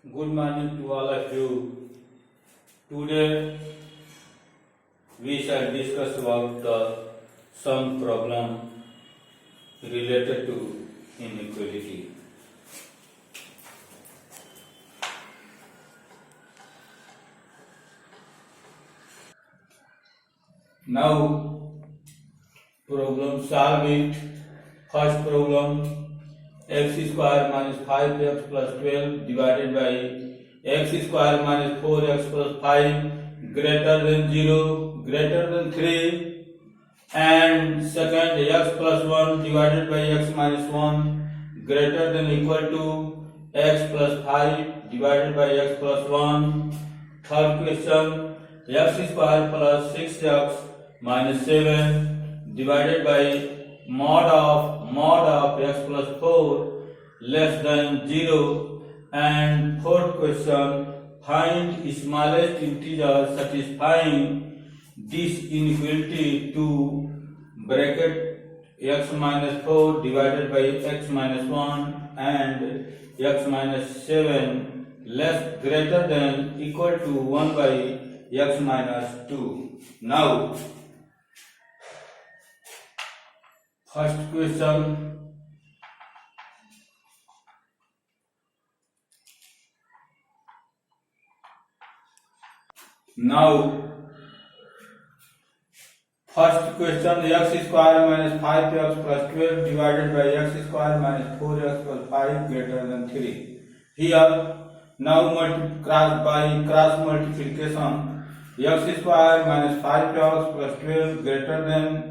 Good morning to all of you. Today we shall discuss about the some problem related to inequality. Now problem solve it. First problem, x square minus 5x plus 12 divided by x square minus 4x plus 5 greater than 0 greater than 3, and second, x plus 1 divided by x minus 1 greater than equal to x plus 5 divided by x plus 1. Third question, x square plus 6x minus 7 divided by mod of x plus 4 less than 0. And fourth question, find smallest integer satisfying this inequality to bracket x minus 4 divided by x minus 1 and x minus 7 less greater than equal to 1 by x minus 2. Now, first question, first question, x square minus 5x plus 12 divided by x square minus 4x plus 5 greater than 3. Here, now cross multiplication, x square minus 5x plus 12 greater than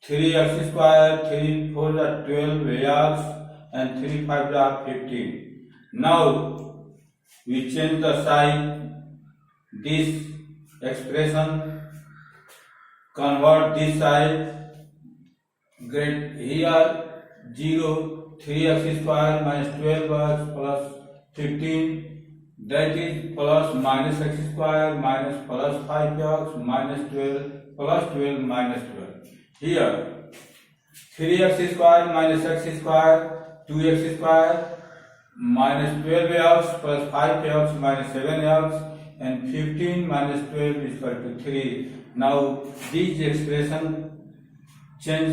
3x square, 3 4 are 12x and 3 5 are 15. Now, we change the sign, this expression, convert this side, get here 0, 3x square minus 12x plus 15, that is plus minus x square minus plus 5x minus 12 plus 12 minus 12. Here 3x square minus x square, 2x square minus 12x plus 5x minus 7x and 15 minus 12 is equal to 3. Now this expression change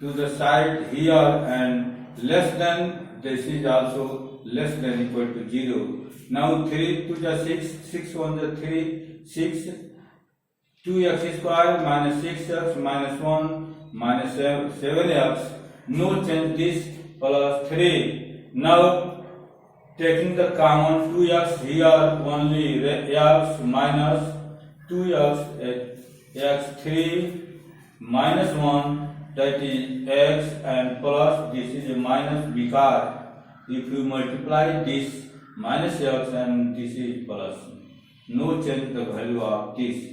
to the side here and less than, this is also less than equal to 0. Now 3 to the 6, 6 on the 3, 6, 2x square minus 6x minus 1 minus 7x, no change, this plus 3. Now taking the common 2x here, only x minus 2x, x3 minus 1, that is x, and plus this is a minus, because if you multiply this minus x and this is plus, no change the value of this.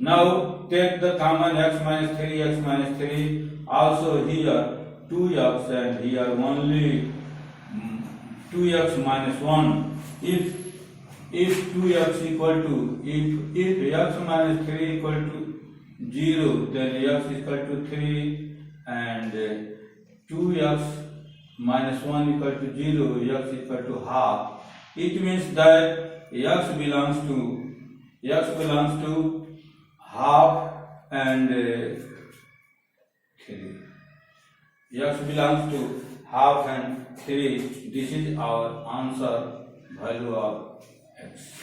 Now take the common x minus 3, also here 2x and here only 2x minus 1. If 2x equal to, if x minus 3 equal to 0, then x equal to 3 and 2x minus 1 equal to 0, x equal to half. It means that x belongs to half and 3. X belongs to half and 3. This is our answer, value of x.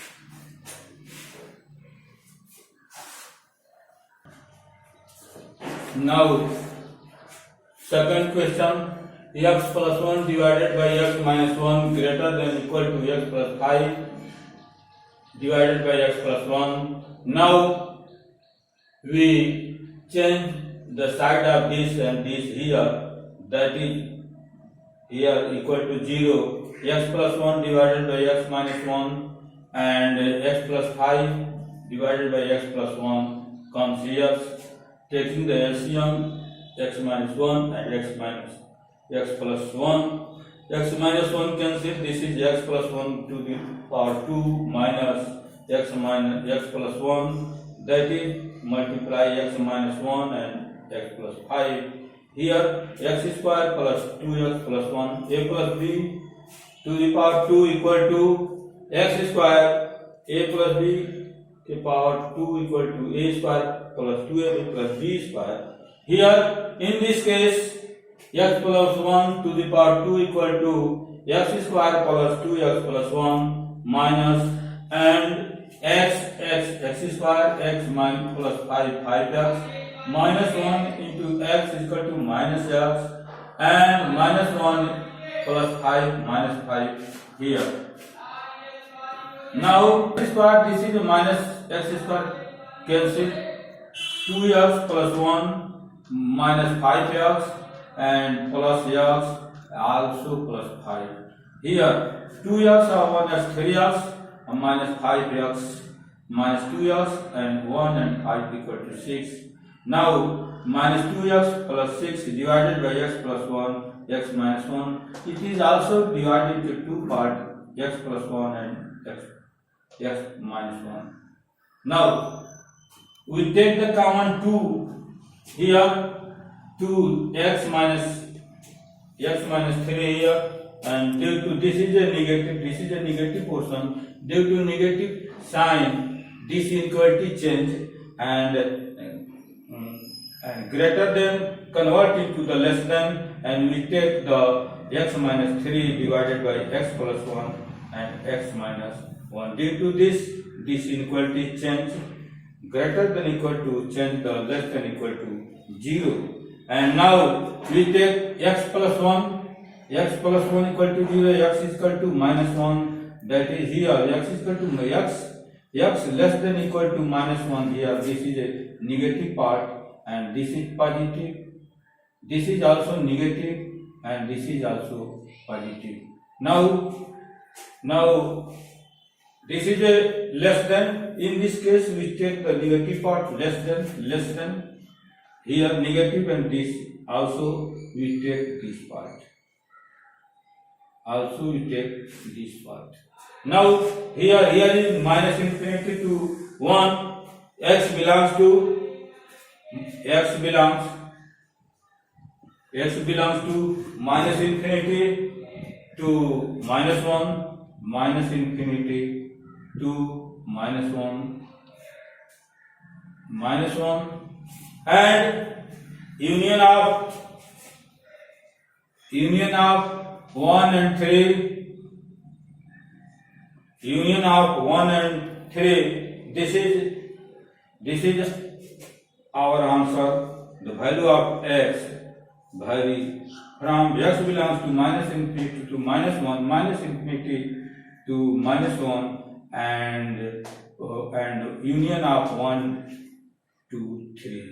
Now, second question, x plus 1 divided by x minus 1 greater than equal to x plus 5 divided by x plus 1. Now, we change the side of this and this here, that is here equal to 0, x plus 1 divided by x minus 1 and x plus 5 divided by x plus 1 comes here, taking the LCM x minus 1 and x plus 1. X minus 1 cancel, this is x plus 1 to the power 2 minus x plus 1, that is multiply x minus 1 and x plus 5. Here x square plus 2x plus 1, a plus b to the power 2 equal to x square a plus b के power 2 equal to a square plus 2ab plus b square. Here in this case x plus 1 to the power 2 equal to x square plus 2x plus 1 minus and x square x minus plus 5x minus 1 into x is equal to minus x and minus 1 plus 5 minus 5 here. Now x square, this is minus x square cancel, 2x plus 1 minus 5x and plus x also plus 5. Here 2x or 1x 3x minus 5x minus 2x and 1 and 5 equal to 6. Now minus 2x plus 6 divided by x plus 1 x minus 1. It is also divided into two parts, x plus 1 and x minus 1. Now we take the common 2 here, 2 x minus 3 here, and due to this is a negative portion, due to negative sign this inequality change and greater than convert into the less than, and we take the x minus 3 divided by x plus 1 and x minus 1. Due to this inequality change, greater than equal to change the less than equal to 0. And now we take x plus 1 equal to 0, x is equal to minus 1, that is here x is equal to x less than equal to minus 1 here. This is a negative part and this is positive, this is also negative and this is also positive. Now this is a less than, in this case we take the negative part, less than, here negative, and this also we take this part, Now here is minus infinity to 1, x belongs to minus infinity to minus 1, minus infinity to minus 1, and union of 1 and 3, this is our answer. The value of x vary from x belongs to minus infinity to minus 1, minus infinity to minus 1, and union of 1 to 3.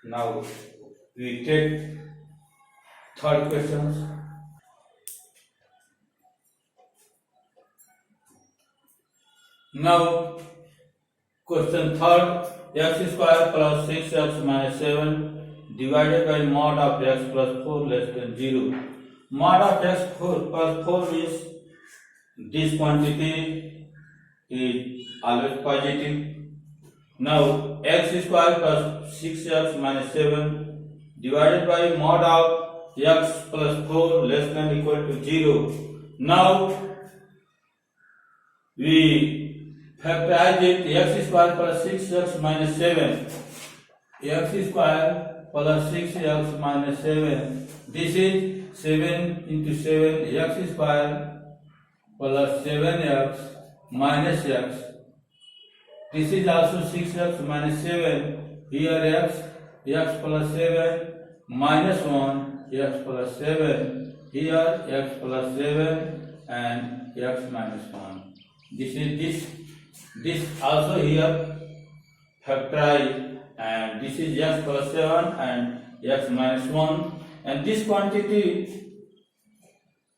Now we take third questions. Now question third, x square plus 6x minus 7 divided by mod of x plus 4 less than 0. Mod of x plus 4 means this quantity is always positive. Now x square plus 6x minus 7 divided by mod of x plus 4 less than equal to 0. Now we factorize it, x square plus 6x minus 7, x square plus 6x minus 7, this is 7 into 7, x square plus 7x minus x, this is also 6x minus 7, here x plus 7 minus 1, x plus 7, here x plus 7 and x minus 1. This is this also here factorize, and this is x plus 7 and x minus 1, and this quantity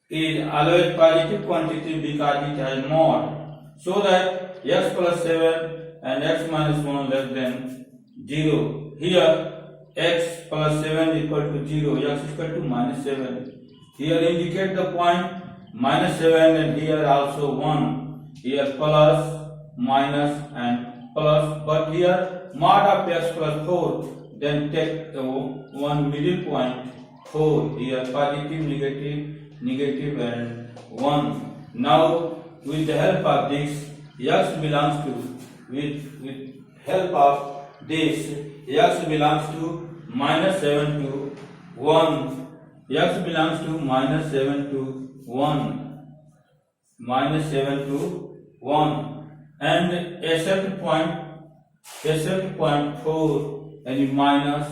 is always positive quantity because it has mod, so that x plus 7 and x minus 1 less than 0. Here x plus 7 equal to 0, x is equal to minus 7. Here indicate the point minus 7, and here also 1, here plus, minus and plus, but here mod of x plus 4, then take the one middle point 4, here positive, negative and 1. Now with the help of this x belongs to with help of this x belongs to minus 7 to 1. X belongs to minus 7 to 1. Minus 7 to 1. And except point 4 and minus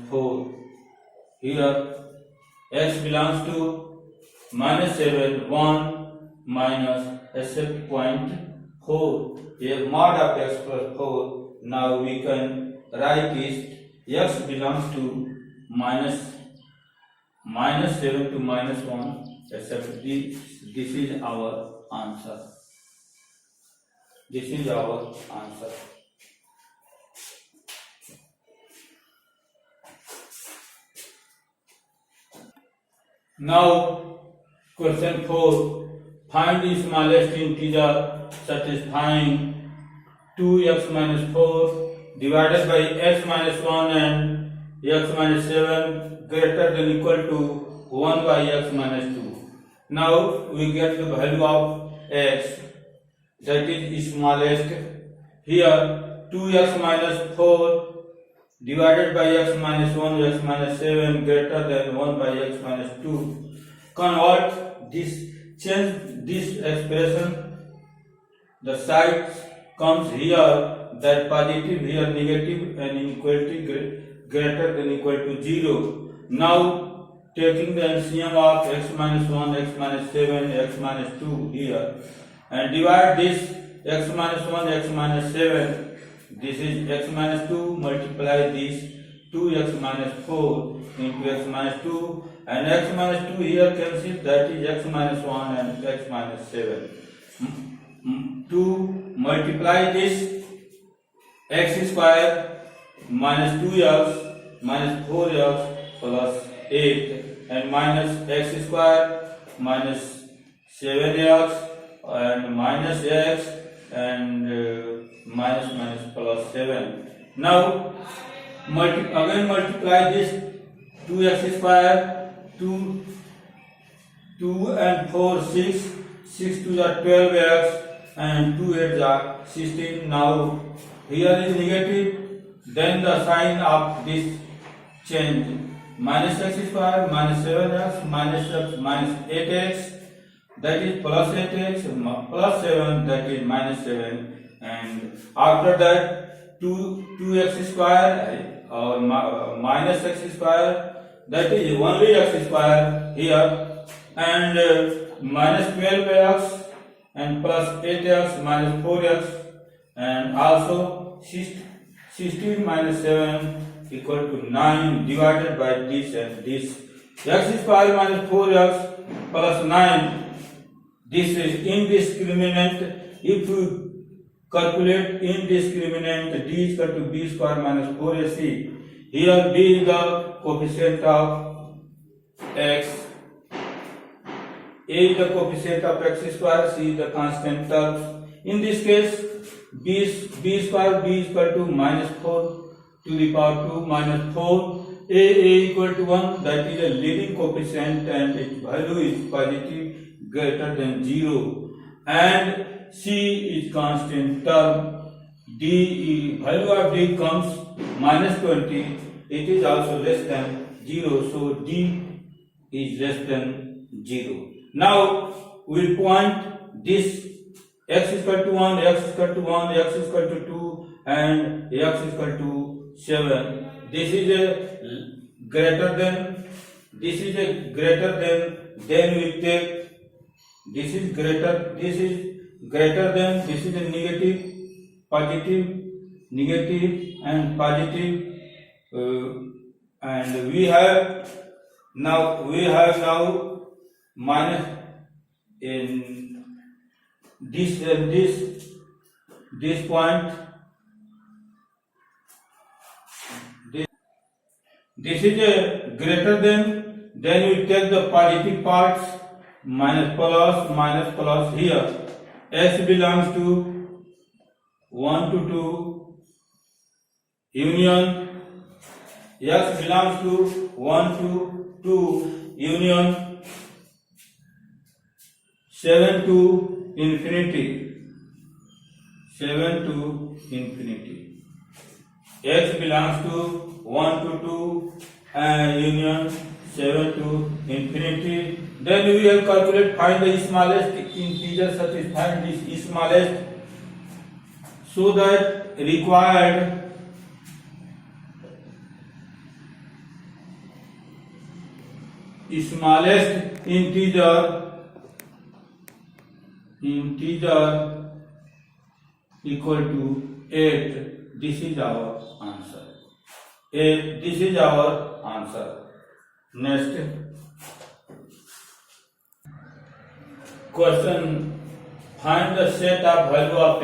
4. Here x belongs to minus 7, 1 minus except point 4. A mod of x plus 4. Now we can write this x belongs to minus 7 to minus 1 except this. This is our answer. This is our answer. Now, question 4. Find the smallest integer satisfying 2x minus 4 divided by x minus 1 and x minus 7 greater than equal to 1 by x minus 2. Now, we get the value of x, that is smallest. Here, 2x minus 4 divided by x minus 1, x minus 7 greater than 1 by x minus 2. Convert this, change this expression. The sides comes here, that positive here negative and inequality greater than equal to 0. Now taking the LCM of x minus 1, x minus 7, x minus 2 here and divide this x minus 1, x minus 7. This is x minus 2, multiply this 2x minus 4 into x minus 2 and x minus 2 here cancel, that is x minus 1 and x minus 7. To multiply this x square minus 2x minus 4x plus 8 and minus x square minus 7x and minus x and minus plus 7. Now again multiply this 2x square, 2 and 4, 6 to the 12x and 2 8 are 16. Now here is negative, then the sign of this change, minus x square minus 7x minus x minus 8x, that is plus 8x plus 7, that is minus 7, and after that 2x square or minus x square, that is only x square here, and minus 12x and plus 8x minus 4x, and also 16 minus 7 equal to 9 divided by this and this. X square minus 4x plus 9. This is indiscriminate. If you calculate indiscriminate, d is equal to b square minus 4ac. Here b is the coefficient of x, a is the coefficient of x square, c is the constant term. In this case, b square b is equal to minus 4 to the power 2 minus 4. A equal to 1, that is a leading coefficient and its value is positive greater than 0, and c is constant term. D value of d comes minus 20, it is also less than 0, so d is less than 0. Now we point this x is equal to 1, x is equal to 1, x is equal to 2 and x is equal to 7. This is a greater than, this is a greater than, then we take this is greater than, this is a negative, positive, negative and positive, and we have now minus in this and this point. This is a greater than, then we take the positive parts, minus plus here. S belongs to 1 to 2 union, x belongs to 1 to 2 union, 7 to infinity, 7 to infinity. X belongs to 1 to 2 union 7 to infinity. Then we will calculate, find the smallest integer satisfying this smallest, so that required smallest integer equal to 8. This is our answer. 8. This is our answer. Next question. Find the set of value of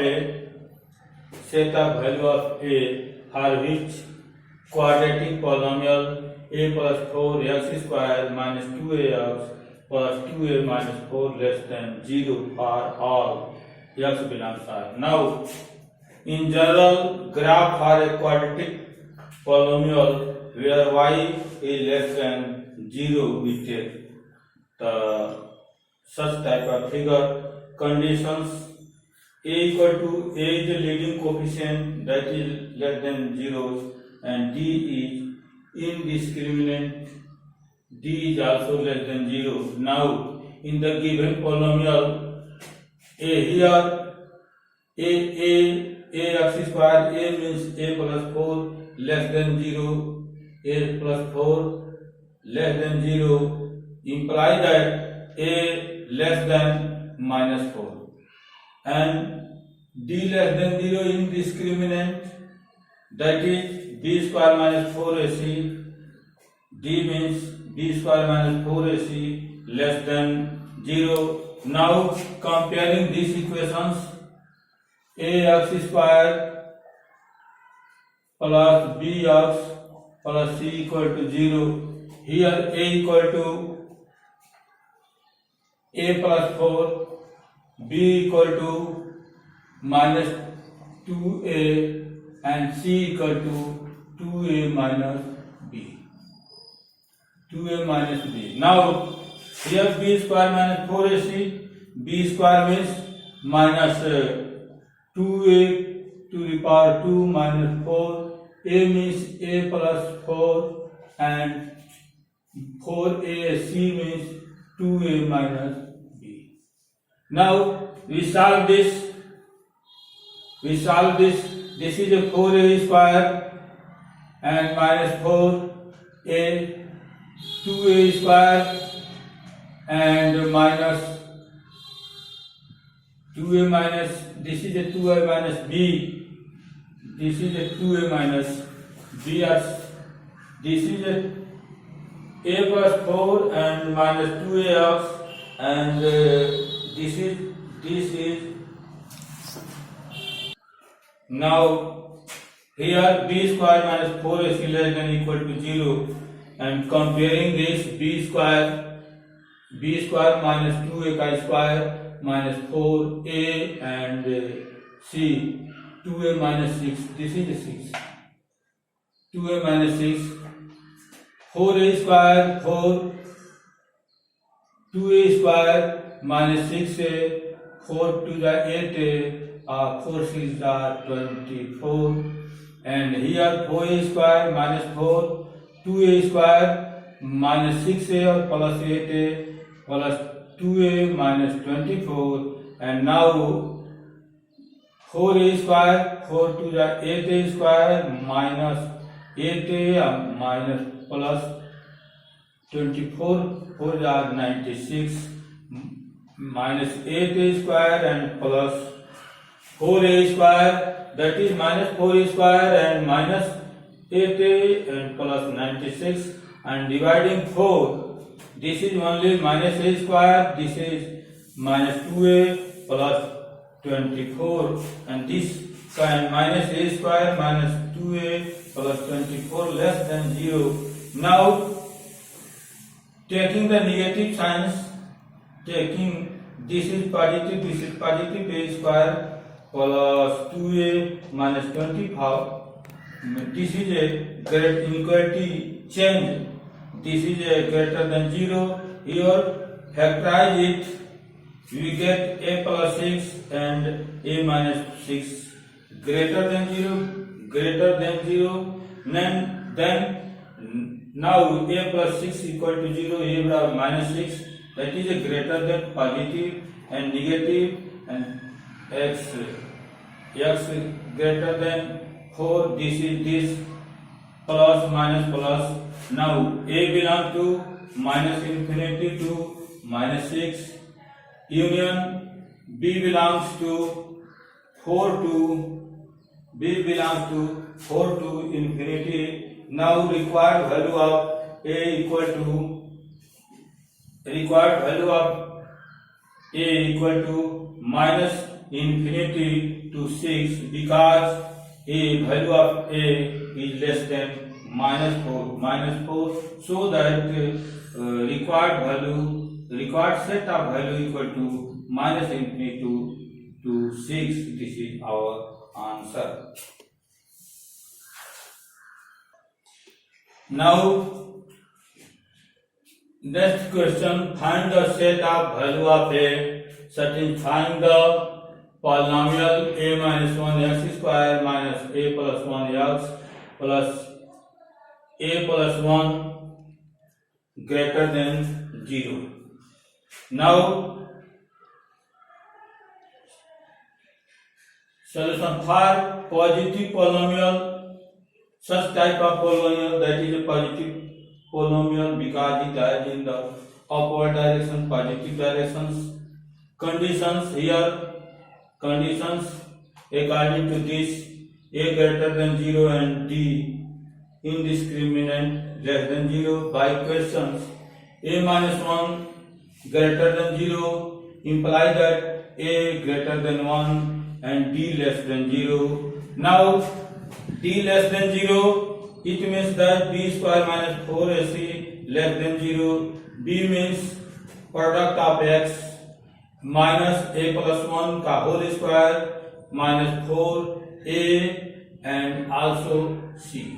a for which quadratic polynomial a plus 4x square minus 2ax plus 2a minus 4 less than 0 for all x belongs to R. Now, in general, graph for a quadratic polynomial where y is less than 0, we take the such type of figure. Conditions: a equal to a is the leading coefficient, that is less than 0, and d is indiscriminate, d is also less than 0. Now, in the given polynomial, here ax square, a means a plus 4 less than 0, a plus 4 less than 0 imply that a less than minus 4, and d less than 0 indiscriminate, that is b square minus 4ac, d means b square minus 4ac less than 0. Now, comparing these equations, ax square plus bx plus c equal to 0. Here a equal to a plus 4, b equal to minus 2a, and c equal to 2a minus b. 2a minus b. Now, here b square minus 4ac, b square means minus 2a to the power 2 minus 4, a means a plus 4, and 4ac means 2a minus b. Now, we solve this. This is a 4a square and minus 4a, 2a square and minus 2a minus, this is a 2a minus b, this is a 2a minus b, this is a plus 4 and minus 2ax, and this is now here b square minus 4ac less than equal to 0, and comparing this b square minus 2a square minus 4a and c, 2a minus 6, this is a 6, 2a minus 6, 4a square 4, 2a square minus 6a, 4 to the 8a, 4 6 are 24, and here 4a square minus 4, 2a square minus 6a or plus 8a plus 2a minus 24, and now 4a square, 4 to the 8a square minus 8a minus plus 24, 4 are 96, minus 8a square and plus 4a square, that is minus 4a square and minus 8a and plus 96, and dividing 4, this is only minus a square, this is minus 2a plus 24, and this kind minus a square minus 2a plus 24 less than 0. Now, taking the negative signs, taking this is positive a square plus 2a minus 25, this is a great inequality change, this is a greater than 0, here factorize it, we get a plus 6 and a minus 6 greater than 0, then now a plus 6 equal to 0, a will have minus 6, that is a greater than positive and negative, and x greater than 4, this is this, plus minus plus. Now a belongs to minus infinity to minus 6, union b belongs to 4 to infinity. Now required value of a equal to minus infinity to 6, because a value of a is less than minus 4, so that required set of value equal to minus infinity to 6. This is our answer. Now next question, find the set of value of a satisfying the polynomial a minus 1 x square minus a plus 1 x plus a plus 1 greater than 0. Now solution for positive polynomial. Such type of polynomial that is a positive polynomial because it lies in the upward direction, positive directions. Conditions here, conditions according to this, a greater than 0 and d indiscriminate less than 0. By questions, a minus 1 greater than 0 imply that a greater than 1 and d less than 0. Now d less than 0, it means that b square minus 4ac less than 0. b means product of x minus a plus 1 का whole square minus 4a and also c.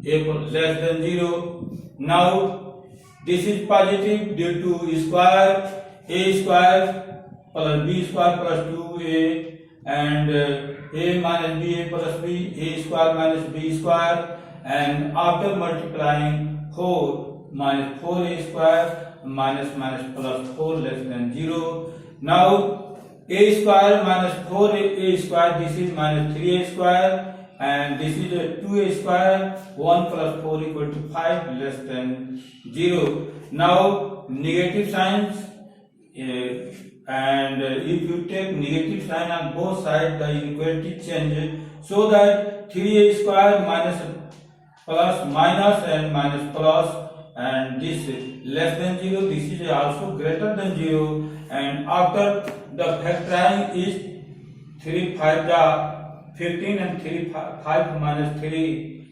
A less than 0. Now this is positive due to square, a square plus b square plus 2a and a minus b plus b, a square minus b square, and after multiplying 4 minus 4a square minus plus 4 less than 0. Now a square minus 4a square, this is minus 3a square, and this is a 2a square, 1 plus 4 equal to 5 less than 0. Now negative signs, and if you take negative sign on both sides, the inequality changes, so that 3a square minus plus minus and minus plus, and this is less than 0, this is also greater than 0, and after the factoring is 3 5 15 and 3 5 minus 3,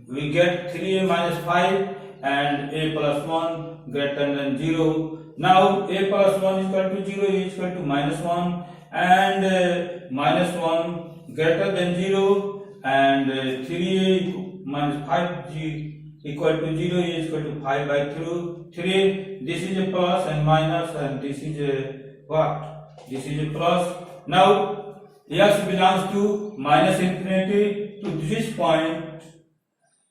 we get 3a minus 5 and a plus 1 greater than 0. Now a plus 1 is equal to 0, is equal to minus 1, and minus 1 greater than 0, and 3a minus 5 equal to 0 is equal to 5 by 3. This is a plus and minus, and this is a what? This is a plus. Now x belongs to minus infinity to this point,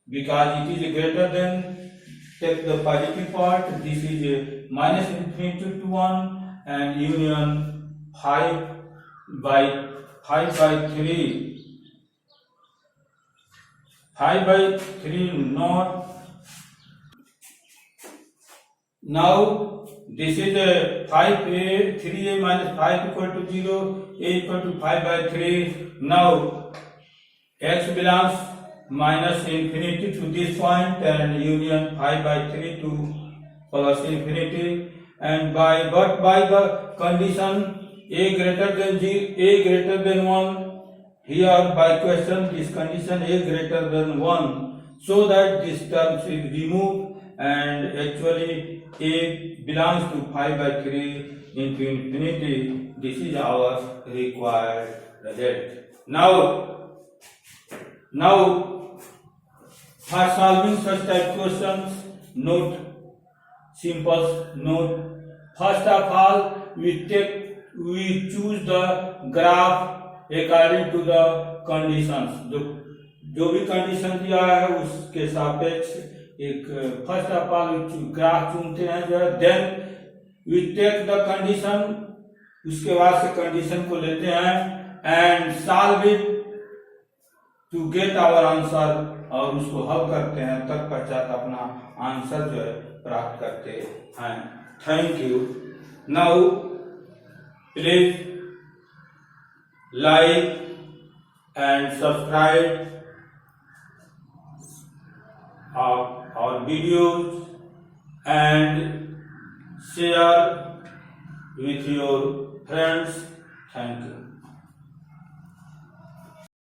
because it is greater than, take the positive part, this is a minus infinity to 1 and union 5 by 3. 5 by 3 not. Now this is a 5a, 3a minus 5 equal to 0, a equal to 5 by 3. Now x belongs minus infinity to this point and union 5 by 3 to plus infinity, and by the condition a greater than 1, here by question this condition a greater than 1, so that this term is removed and actually a belongs to 5 by 3 into infinity. This is our required result. Now for solving such type questions, note First of all, we choose the graph according to the conditions. जो भी condition दिया है उसके सापेक्ष एक first of all graph चुनते हैं जो है, then we take the condition, उसके बाद से कंडीशन को लेते हैं and solve it to get our answer, और उसको हल करते हैं, तत्पश्चात अपना आंसर जो है प्राप्त करते हैं। Thank you. Now please like and subscribe our videos and share with your friends. Thank you.